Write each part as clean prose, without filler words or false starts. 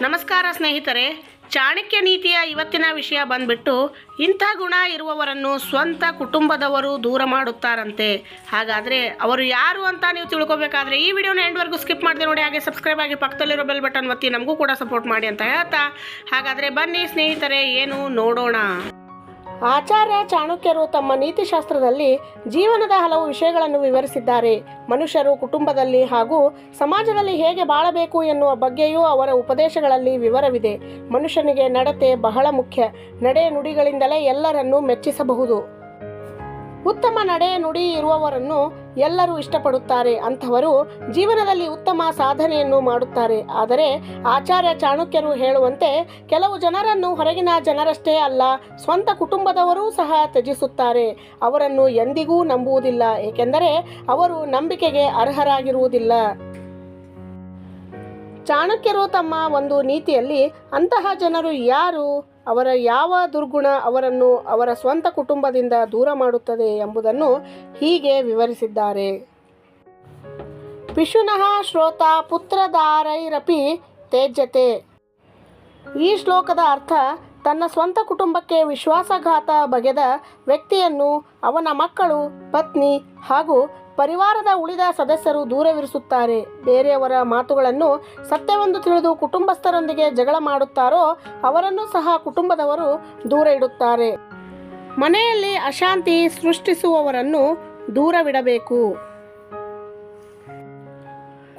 ನಮಸ್ಕಾರ ಸ್ನೇಹಿತರೆ. ಚಾಣಕ್ಯ ನೀತಿಯ ಇವತ್ತಿನ ವಿಷಯ ಬಂದ್ಬಿಟ್ಟು, ಇಂಥ ಗುಣ ಇರುವವರನ್ನು ಸ್ವಂತ ಕುಟುಂಬದವರು ದೂರ ಮಾಡುತ್ತಾರಂತೆ. ಹಾಗಾದರೆ ಅವರು ಯಾರು ಅಂತ ನೀವು ತಿಳ್ಕೊಬೇಕಾದ್ರೆ ಈ ವಿಡಿಯೋನ ಎಂಡ್ವರೆಗೂ ಸ್ಕಿಪ್ ಮಾಡಿದೆ ನೋಡಿ. ಹಾಗೆ ಸಬ್ಸ್ಕ್ರೈಬ್ ಆಗಿ ಪಕ್ಕದಲ್ಲಿರೋ ಬೆಲ್ ಬಟನ್ ಒತ್ತಿ ನಮಗೂ ಕೂಡ ಸಪೋರ್ಟ್ ಮಾಡಿ ಅಂತ ಹೇಳ್ತಾ, ಹಾಗಾದರೆ ಬನ್ನಿ ಸ್ನೇಹಿತರೆ, ಏನು ನೋಡೋಣ. ಆಚಾರ್ಯ ಚಾಣಕ್ಯರು ತಮ್ಮ ನೀತಿಶಾಸ್ತ್ರದಲ್ಲಿ ಜೀವನದ ಹಲವು ವಿಷಯಗಳನ್ನು ವಿವರಿಸಿದ್ದಾರೆ. ಮನುಷ್ಯರು ಕುಟುಂಬದಲ್ಲಿ ಹಾಗೂ ಸಮಾಜದಲ್ಲಿ ಹೇಗೆ ಬಾಳಬೇಕು ಎನ್ನುವ ಬಗ್ಗೆಯೂ ಅವರ ಉಪದೇಶಗಳಲ್ಲಿ ವಿವರವಿದೆ. ಮನುಷ್ಯನಿಗೆ ನಡತೆ ಬಹಳ ಮುಖ್ಯ. ನಡೆ ನುಡಿಗಳಿಂದಲೇ ಎಲ್ಲರನ್ನೂ ಮೆಚ್ಚಿಸಬಹುದು. ಉತ್ತಮ ನಡೆ ನುಡಿ ಇರುವವರನ್ನು ಎಲ್ಲರೂ ಇಷ್ಟಪಡುತ್ತಾರೆ. ಅಂಥವರು ಜೀವನದಲ್ಲಿ ಉತ್ತಮ ಸಾಧನೆಯನ್ನು ಮಾಡುತ್ತಾರೆ. ಆದರೆ ಆಚಾರ್ಯ ಚಾಣಕ್ಯರು ಹೇಳುವಂತೆ ಕೆಲವು ಜನರನ್ನು ಹೊರಗಿನ ಜನರಷ್ಟೇ ಅಲ್ಲ, ಸ್ವಂತ ಕುಟುಂಬದವರೂ ಸಹ ತ್ಯಜಿಸುತ್ತಾರೆ. ಅವರನ್ನು ಎಂದಿಗೂ ನಂಬುವುದಿಲ್ಲ, ಏಕೆಂದರೆ ಅವರು ನಂಬಿಕೆಗೆ ಅರ್ಹರಾಗಿರುವುದಿಲ್ಲ. ಚಾಣಕ್ಯರು ತಮ್ಮ ಒಂದು ನೀತಿಯಲ್ಲಿ ಅಂತಹ ಜನರು ಯಾರು, ಅವರ ಯಾವ ದುರ್ಗುಣ ಅವರನ್ನು ಅವರ ಸ್ವಂತ ಕುಟುಂಬದಿಂದ ದೂರ ಮಾಡುತ್ತದೆ ಎಂಬುದನ್ನು ಹೀಗೆ ವಿವರಿಸಿದ್ದಾರೆ. ಪಿಶುನಃ ಶ್ರೋತ ಪುತ್ರದಾರೈರಪಿ ತ್ಯಜ್ಯತೆ. ಈ ಶ್ಲೋಕದ ಅರ್ಥ, ತನ್ನ ಸ್ವಂತ ಕುಟುಂಬಕ್ಕೆ ವಿಶ್ವಾಸಘಾತ ಬಗೆದ ವ್ಯಕ್ತಿಯನ್ನು ಅವನ ಮಕ್ಕಳು, ಪತ್ನಿ ಹಾಗೂ ಪರಿವಾರದ ಉಳಿದ ಸದಸ್ಯರು ದೂರವಿರಿಸುತ್ತಾರೆ. ಬೇರೆಯವರ ಮಾತುಗಳನ್ನು ಸತ್ಯವೆಂದು ತಿಳಿದು ಕುಟುಂಬಸ್ಥರೊಂದಿಗೆ ಜಗಳ ಮಾಡುತ್ತಾರೋ ಅವರನ್ನು ಸಹ ಕುಟುಂಬದವರು ದೂರ ಇಡುತ್ತಾರೆ. ಮನೆಯಲ್ಲಿ ಅಶಾಂತಿ ಸೃಷ್ಟಿಸುವವರನ್ನು ದೂರವಿಡಬೇಕು.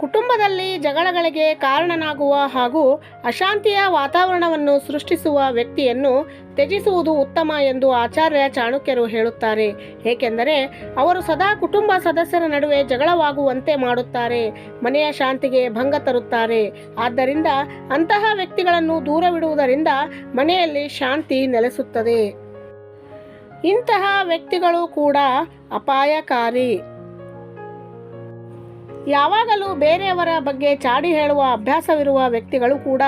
ಕುಟುಂಬದಲ್ಲಿ ಜಗಳಗಳಿಗೆ ಕಾರಣನಾಗುವ ಹಾಗೂ ಅಶಾಂತಿಯ ವಾತಾವರಣವನ್ನು ಸೃಷ್ಟಿಸುವ ವ್ಯಕ್ತಿಯನ್ನು ತ್ಯಜಿಸುವುದು ಉತ್ತಮ ಎಂದು ಆಚಾರ್ಯ ಚಾಣಕ್ಯರು ಹೇಳುತ್ತಾರೆ. ಏಕೆಂದರೆ ಅವರು ಸದಾ ಕುಟುಂಬ ಸದಸ್ಯರ ನಡುವೆ ಜಗಳವಾಗುವಂತೆ ಮಾಡುತ್ತಾರೆ, ಮನೆಯ ಶಾಂತಿಗೆ ಭಂಗ ತರುತ್ತಾರೆ. ಆದ್ದರಿಂದ ಅಂತಹ ವ್ಯಕ್ತಿಗಳನ್ನು ದೂರವಿಡುವುದರಿಂದ ಮನೆಯಲ್ಲಿ ಶಾಂತಿ ನೆಲೆಸುತ್ತದೆ. ಇಂತಹ ವ್ಯಕ್ತಿಗಳು ಕೂಡ ಅಪಾಯಕಾರಿ. ಯಾವಾಗಲೂ ಬೇರೆಯವರ ಬಗ್ಗೆ ಚಾಡಿ ಹೇಳುವ ಅಭ್ಯಾಸವಿರುವ ವ್ಯಕ್ತಿಗಳು ಕೂಡ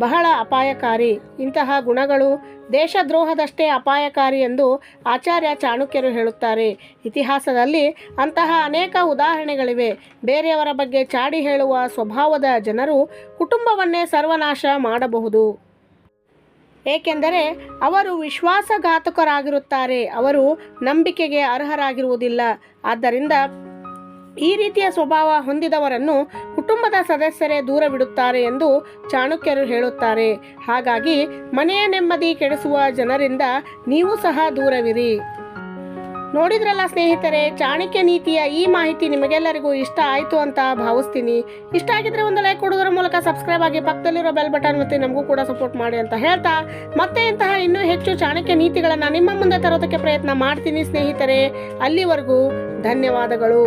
ಬಹಳ ಅಪಾಯಕಾರಿ. ಇಂತಹ ಗುಣಗಳು ದೇಶದ್ರೋಹದಷ್ಟೇ ಅಪಾಯಕಾರಿ ಎಂದು ಆಚಾರ್ಯ ಚಾಣಕ್ಯರು ಹೇಳುತ್ತಾರೆ. ಇತಿಹಾಸದಲ್ಲಿ ಅಂತಹ ಅನೇಕ ಉದಾಹರಣೆಗಳಿವೆ. ಬೇರೆಯವರ ಬಗ್ಗೆ ಚಾಡಿ ಹೇಳುವ ಸ್ವಭಾವದ ಜನರು ಕುಟುಂಬವನ್ನೇ ಸರ್ವನಾಶ ಮಾಡಬಹುದು. ಏಕೆಂದರೆ ಅವರು ವಿಶ್ವಾಸಘಾತಕರಾಗಿರುತ್ತಾರೆ, ಅವರು ನಂಬಿಕೆಗೆ ಅರ್ಹರಾಗಿರುವುದಿಲ್ಲ. ಆದ್ದರಿಂದ ಈ ರೀತಿಯ ಸ್ವಭಾವ ಹೊಂದಿದವರನ್ನು ಕುಟುಂಬದ ಸದಸ್ಯರೇ ದೂರವಿಡುತ್ತಾರೆ ಎಂದು ಚಾಣಕ್ಯರು ಹೇಳುತ್ತಾರೆ. ಹಾಗಾಗಿ ಮನೆಯ ನೆಮ್ಮದಿ ಕೆಡಿಸುವ ಜನರಿಂದ ನೀವು ಸಹ ದೂರವಿರಿ. ನೋಡಿದ್ರಲ್ಲ ಸ್ನೇಹಿತರೆ, ಚಾಣಕ್ಯ ನೀತಿಯ ಈ ಮಾಹಿತಿ ನಿಮಗೆಲ್ಲರಿಗೂ ಇಷ್ಟ ಆಯಿತು ಅಂತ ಭಾವಿಸ್ತೀನಿ. ಇಷ್ಟ ಆಗಿದ್ರೆ ಒಂದು ಲೈಕ್ ಕೊಡೋದ್ರ ಮೂಲಕ ಸಬ್ಸ್ಕ್ರೈಬ್ ಆಗಿ ಪಕ್ಕದಲ್ಲಿರೋ ಬೆಲ್ ಬಟನ್ ಒತ್ತಿ ನಮಗೂ ಕೂಡ ಸಪೋರ್ಟ್ ಮಾಡಿ ಅಂತ ಹೇಳ್ತಾ, ಮತ್ತೆ ಇಂತಹ ಇನ್ನೂ ಹೆಚ್ಚು ಚಾಣಕ್ಯ ನೀತಿಗಳನ್ನು ನಿಮ್ಮ ಮುಂದೆ ತರೋದಕ್ಕೆ ಪ್ರಯತ್ನ ಮಾಡ್ತೀನಿ ಸ್ನೇಹಿತರೆ. ಅಲ್ಲಿವರೆಗೂ ಧನ್ಯವಾದಗಳು.